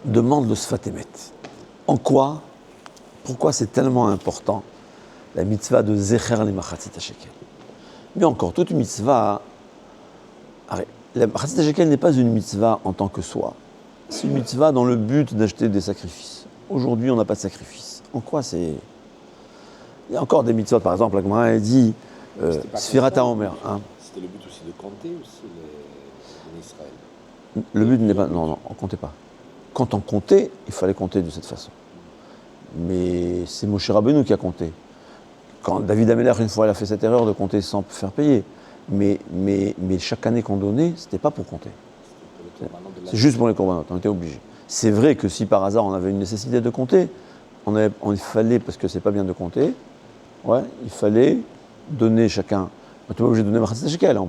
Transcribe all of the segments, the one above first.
demande le Sfat Emet. En quoi, pourquoi c'est tellement important la mitzvah de Zecher les Machatzit HaShekel? Mais encore, toute mitzvah, la Machatzit HaShekel n'est pas une mitzvah en tant que soi. C'est une mitzvah dans le but d'acheter des sacrifices. Aujourd'hui, on n'a pas de sacrifice. En quoi c'est... Il y a encore des mitzvot, par exemple, la Gemara a dit Sfirat HaOmer. C'était le but aussi de compter aussi les Israël. Le but n'est pas... Non, on ne comptait pas. Quand on comptait, il fallait compter de cette façon. Mais c'est Moshe Rabbeinu qui a compté. Quand David Améler, une fois, il a fait cette erreur de compter sans faire payer. Mais chaque année qu'on donnait, c'était pas pour compter. C'est juste pour les corbanotes, on était obligés. C'est vrai que si par hasard on avait une nécessité de compter, il fallait, parce que c'est pas bien de compter, il fallait donner chacun. On n'était pas obligé de donner Machatzit HaShekel, on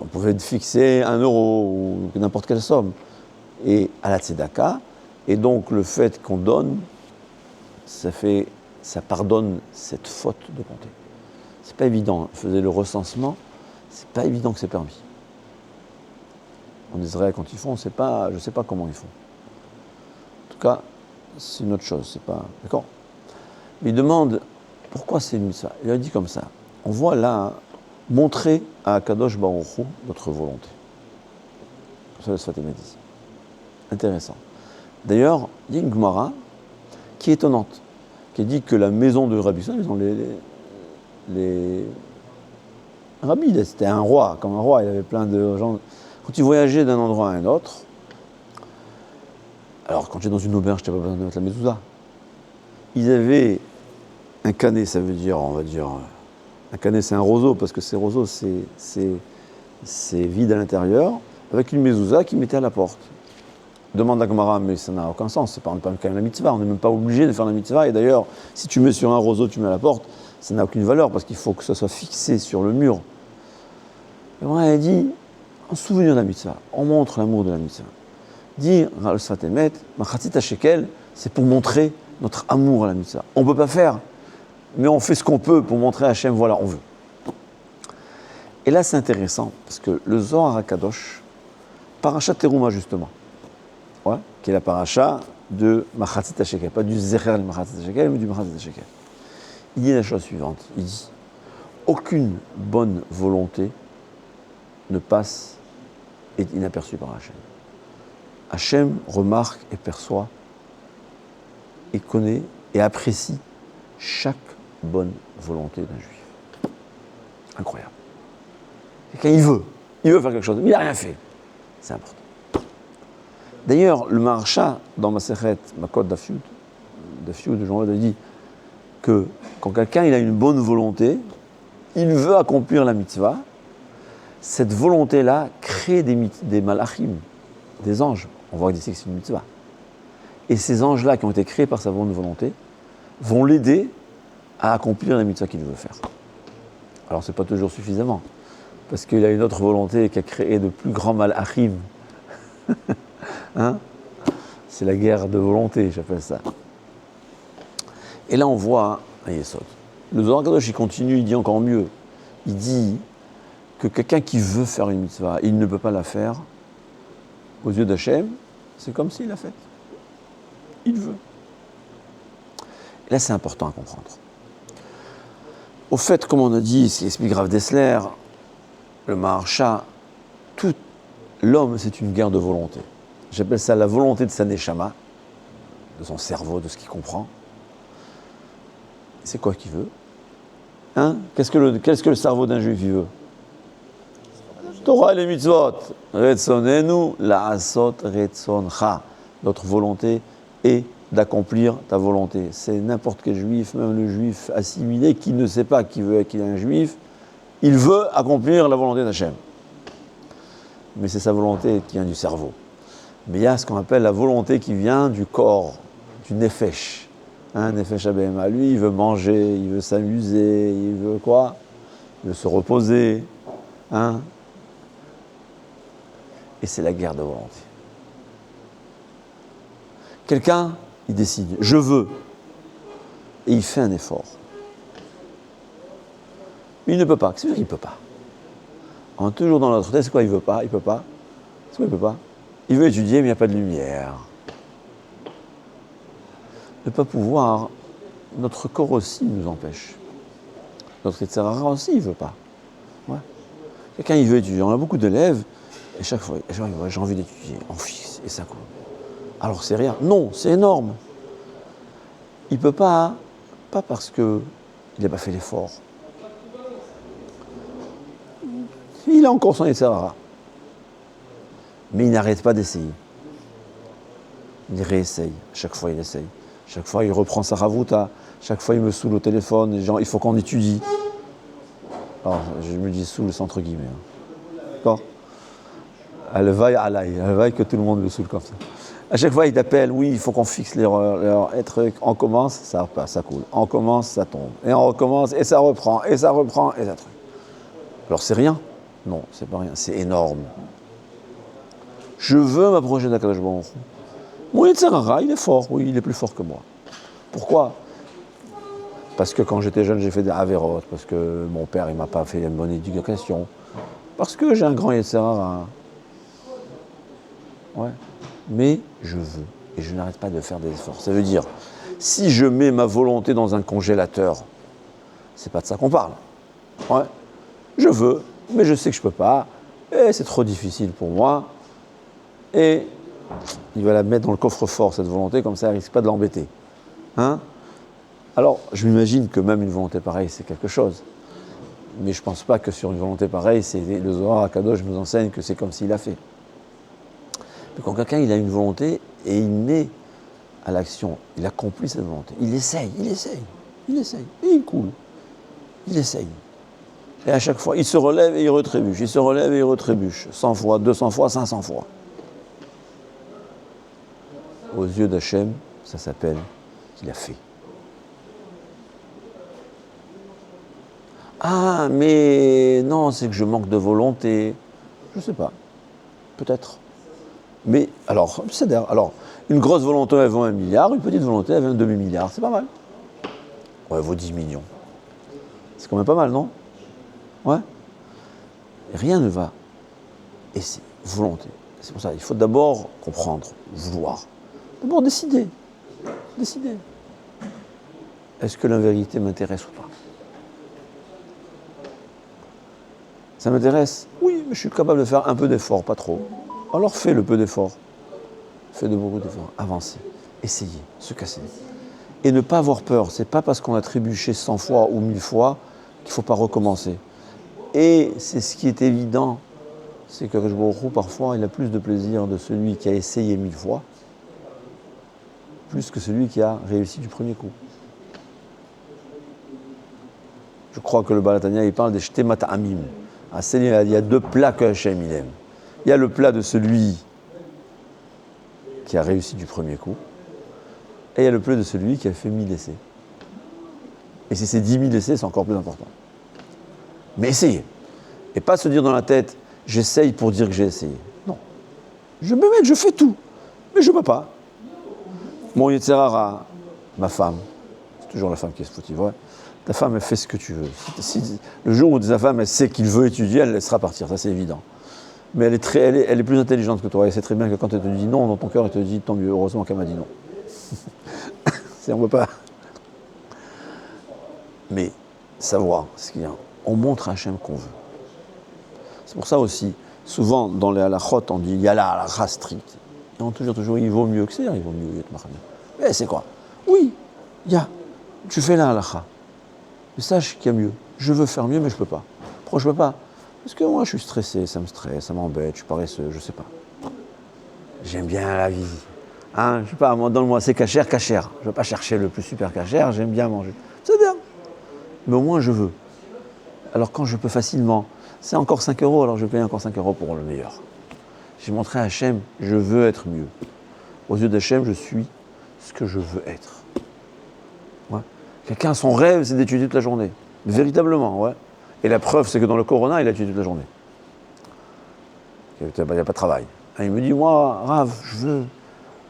pouvait fixer 1 euro ou n'importe quelle somme. Et à la tzedaka, et donc le fait qu'on donne, ça pardonne cette faute de compter. C'est pas évident, on faisait le recensement, c'est pas évident que c'est permis. En Israël, quand ils font, je ne sais pas comment ils font. En tout cas, c'est une autre chose, c'est pas... D'accord? Mais il demande, pourquoi c'est une mitzvah? Il a dit comme ça, on voit là, montrer à Kadosh Baruch Hu notre volonté. Ça, le Sfat Emet dit. Intéressant. D'ailleurs, il y a une Gemara qui est étonnante, qui dit que la maison de Rabbi Yisraël, les Rabbi, c'était un roi, comme un roi, il avait plein de gens... Quand il voyageait d'un endroit à un autre, alors quand tu es dans une auberge, tu n'as pas besoin de mettre la mezouza. Ils avaient un canet, ça veut dire, on va dire, un canet c'est un roseau, parce que ces roseaux c'est vide à l'intérieur, avec une mezouza qu'ils mettaient à la porte. Demande la Gemara, mais ça n'a aucun sens, on n'est pas quand même la mitzvah, on n'est même pas obligé de faire la mitzvah, et d'ailleurs, si tu mets sur un roseau, tu mets à la porte, ça n'a aucune valeur, parce qu'il faut que ça soit fixé sur le mur. Et moi, elle dit, en souvenir de la mitzvah, on montre l'amour de la mitzvah. Dire le Sfat Emet, Machatzit HaShekel, c'est pour montrer notre amour à la mitzvah. On ne peut pas faire, mais on fait ce qu'on peut pour montrer à Hachem, voilà, on veut. Et là, c'est intéressant, parce que le Zohar HaKadosh, Parashat Teruma justement, qui est la paracha de Machatzit HaShekel, pas du Zecher le Machatzit HaShekel, mais du Machatzit HaShekel. Il dit la chose suivante, il dit, aucune bonne volonté ne passe et inaperçue par Hachem. Hachem remarque et perçoit et connaît et apprécie chaque bonne volonté d'un juif. Incroyable. Quelqu'un, il veut faire quelque chose, mais il n'a rien fait. C'est important. D'ailleurs, le Maharsha, dans Masechet Makot Daf Yud, Jean-Claude a dit que quand quelqu'un il a une bonne volonté, il veut accomplir la mitzvah, cette volonté-là crée des malachim, des anges. On voit d'ici que c'est une mitzvah. Et ces anges-là qui ont été créés par sa bonne volonté vont l'aider à accomplir la mitzvah qu'il veut faire. Alors, ce n'est pas toujours suffisamment, parce qu'il a une autre volonté qui a créé de plus grands malachim. C'est la guerre de volonté, j'appelle ça. Et là, on voit un Yesod. Le Zohar HaKadosh, il continue, il dit encore mieux. Il dit que quelqu'un qui veut faire une mitzvah, il ne peut pas la faire aux yeux d'Hachem, c'est comme s'il l'a faite. Il veut. Et là, c'est important à comprendre. Au fait, comme on a dit, ce qu'explique Rav Dessler, le Maharsha, tout l'homme, c'est une guerre de volonté. J'appelle ça la volonté de sa neshama, de son cerveau, de ce qu'il comprend. C'est quoi qu'il veut? Qu'est-ce que le cerveau d'un juif veut? Torah et les mitzvot. Retzonenu la'asot retzoncha. Notre volonté est d'accomplir ta volonté. C'est n'importe quel juif, même le juif assimilé qui ne sait pas qu'il est un juif, il veut accomplir la volonté d'Hachem. Mais c'est sa volonté qui vient du cerveau. Mais il y a ce qu'on appelle la volonté qui vient du corps, du nefesh. Nefesh HaBehema. Lui, il veut manger, il veut s'amuser, il veut quoi? Il veut se reposer. Et c'est la guerre de volonté. Quelqu'un, il décide, je veux. Et il fait un effort. Mais il ne peut pas. C'est sûr qu'il ne peut pas. On est toujours dans notre tête, c'est quoi il ne veut pas? Il ne peut pas. C'est quoi il ne peut pas? Il veut étudier, mais il n'y a pas de lumière. Ne pas pouvoir, notre corps aussi nous empêche. Notre Yetzer Hara aussi, il ne veut pas. Ouais. Quelqu'un, il veut étudier. On a beaucoup d'élèves, et chaque fois, il dit, ouais, j'ai envie d'étudier, en fixe, et ça coule. Alors c'est rien. Non, c'est énorme. Il ne peut pas parce qu'il n'a pas fait l'effort. Il a encore son Yetzer Hara. Mais il n'arrête pas d'essayer. Il réessaye. Chaque fois, il essaye. Chaque fois, il reprend sa ravouta. Chaque fois, il me saoule au téléphone. Genre, il faut qu'on étudie. Alors, je me dis saoule, c'est entre guillemets. D'accord ? Elle vaille que tout le monde le saoule comme ça. À chaque fois, il t'appelle, oui, il faut qu'on fixe les trucs. On commence, ça repasse, ça coule. On commence, ça tombe. Et on recommence, et ça reprend, et ça reprend, et ça truc. Alors, c'est rien ? Non, c'est pas rien. C'est énorme. Je veux m'approcher d'Akadosh Baruch Hu. Mon Yetzer Hara, il est fort, oui, il est plus fort que moi. Pourquoi ? Parce que quand j'étais jeune, j'ai fait des avérotes, parce que mon père, il m'a pas fait une bonne éducation, parce que j'ai un grand Yetzer Hara. Ouais. Mais je veux, et je n'arrête pas de faire des efforts. Ça veut dire, si je mets ma volonté dans un congélateur, c'est pas de ça qu'on parle. Ouais. Je veux, mais je sais que je peux pas, et c'est trop difficile pour moi, et il va la mettre dans le coffre-fort, cette volonté, comme ça, elle ne risque pas de l'embêter. Hein ? Alors, je m'imagine que même une volonté pareille, c'est quelque chose. Mais je ne pense pas que sur une volonté pareille, c'est le Zohar HaKadosh nous enseigne que c'est comme s'il a fait. Mais quand quelqu'un il a une volonté et il met à l'action, il accomplit cette volonté, il essaye, et il coule. Il essaye. Et à chaque fois, il se relève et il retrébuche, 100 fois, 200 fois, 500 fois. Aux yeux d'Hachem, ça s'appelle qu'il a fait. Ah, mais non, c'est que je manque de volonté. Je ne sais pas. Peut-être. Mais, alors, une grosse volonté, elle vaut 1 milliard, une petite volonté, elle vaut un demi-milliard. C'est pas mal. Ouais, elle vaut 10 millions. C'est quand même pas mal, non ? Ouais. Et rien ne va. Et c'est volonté. C'est pour ça, il faut d'abord comprendre, vouloir. D'abord décider. Est-ce que la vérité m'intéresse ou pas ? Ça m'intéresse ? Oui, mais je suis capable de faire un peu d'effort, pas trop. Alors fais le peu d'effort. Fais de beaucoup d'efforts. Avancez. Essayez. Se casser. Et ne pas avoir peur. C'est pas parce qu'on a trébuché 100 fois ou 1000 fois qu'il ne faut pas recommencer. Et c'est ce qui est évident, c'est que Akadosh Baruch Hu, parfois, il a plus de plaisir de celui qui a essayé 1000 fois, plus que celui qui a réussi du premier coup. Je crois que le Baal HaTanya, il parle des Shtemat Amim. Il y a 2 plats que Hachem il aime. Il y a le plat de celui qui a réussi du premier coup, et il y a le plat de celui qui a fait 1000 essais. Et si c'est 10 000 essais, c'est encore plus important. Mais essayez. Et pas se dire dans la tête, j'essaye pour dire que j'ai essayé. Non. Je fais tout, mais je ne peux pas. Mon Yetzer Hara, ma femme, c'est toujours la femme qui est fautive, ouais. Ta femme, elle fait ce que tu veux. Le jour où ta femme, elle sait qu'il veut étudier, elle laissera partir, ça c'est évident. Mais elle est plus intelligente que toi. Elle sait très bien que quand elle te dit non, dans ton cœur, elle te dit tant mieux, heureusement qu'elle m'a dit non. On ne peut pas. Mais savoir ce qu'il y a, on montre à Hachem qu'on veut. C'est pour ça aussi, souvent dans les halachot, on dit il y a la halakha stricte. Et on te dit toujours il vaut mieux que c'est, il vaut mieux être marami. Mais c'est quoi ? Oui, tu fais la halakha. Mais sache qu'il y a mieux. Je veux faire mieux, mais je ne peux pas. Pourquoi je ne peux pas ? Parce que moi, je suis stressé, ça me stresse, ça m'embête, je suis paresseux, je ne sais pas. J'aime bien la vie. Hein, je ne sais pas, moi, donne-moi, c'est cachère. Je ne veux pas chercher le plus super cachère, j'aime bien manger. C'est bien. Mais au moins, je veux. Alors quand je peux facilement, c'est encore 5 €, alors je paye encore 5 € pour le meilleur. J'ai montré à Hachem, je veux être mieux. Aux yeux d'Hachem, je suis ce que je veux être. Ouais. Quelqu'un, son rêve, c'est d'étudier toute la journée. Véritablement, ouais. Et la preuve, c'est que dans le Corona, il a étudié toute la journée. Il n'y a pas de travail. Et il me dit, moi, Rav, je veux.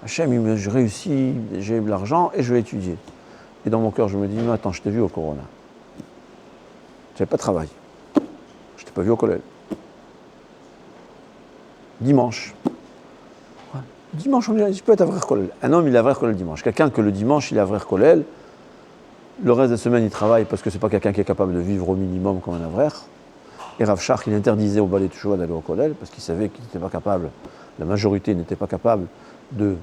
Hachem, je réussis, j'ai de l'argent et je vais étudier. Et dans mon cœur, je me dis, non, attends, je t'ai vu au Corona. J'avais pas de travail. Je t'ai pas vu au collège. Dimanche. Dimanche, je peux être Avrer Kollel. Un homme, il est Avrer Kollel dimanche. Quelqu'un que le dimanche, il est Avrer Kollel, le reste de la semaine, il travaille parce que c'est pas quelqu'un qui est capable de vivre au minimum comme un Avrer. Et Rav Shark, il interdisait au Balei Teshuva d'aller au Kollel parce qu'il savait qu'il n'était pas capable, la majorité n'était pas capable de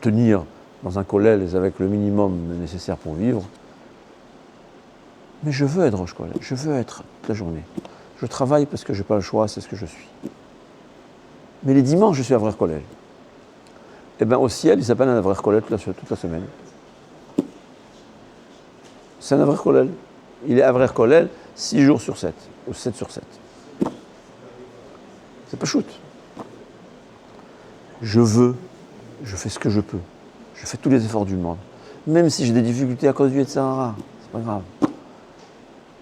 tenir dans un Kollel avec le minimum nécessaire pour vivre. Mais je veux être Rosh Kollel, je veux être toute la journée. Je travaille parce que je n'ai pas le choix, c'est ce que je suis. Mais les dimanches, je suis Avrer Kollel. Eh bien, au ciel, il s'appelle un Avrer Kollel toute la semaine. C'est un Avrer Kollel. Il est Avrer Kollel 6 jours sur 7, ou 7 sur 7. C'est pas shoot. Je veux, je fais ce que je peux. Je fais tous les efforts du monde. Même si j'ai des difficultés à cause du Yetzirah, c'est pas grave.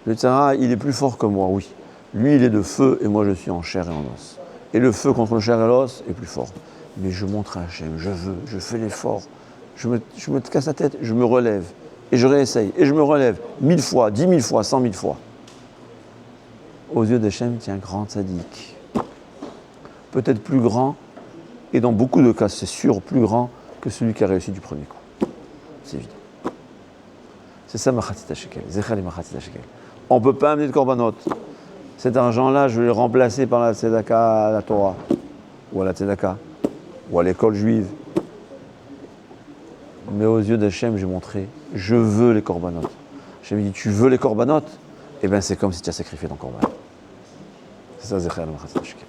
Le Yetzirah, il est plus fort que moi, oui. Lui, il est de feu et moi, je suis en chair et en os. Et le feu contre le chair et l'os est plus fort. Mais je montre à Hachem, je veux, je fais l'effort. Je me casse la tête, je me relève. Et je réessaye. Et je me relève 1000 fois, 10 000 fois, 100 000 fois. Aux yeux d'Hachem, tu es un grand tzaddik. Peut-être plus grand, et dans beaucoup de cas, c'est sûr, plus grand que celui qui a réussi du premier coup. C'est évident. C'est ça Machatzit HaShekel, Zechar et Machatzit HaShekel. On ne peut pas amener de korbanot. Cet argent-là, je vais le remplacer par la tzedaka à la Torah, ou à la tzedaka, ou à l'école juive. Mais aux yeux d'Hachem, j'ai montré, je veux les korbanot. Hachem me dit, tu veux les korbanot? Eh bien, c'est comme si tu as sacrifié ton korban. C'est ça, Zechar et Machatzit HaShekel.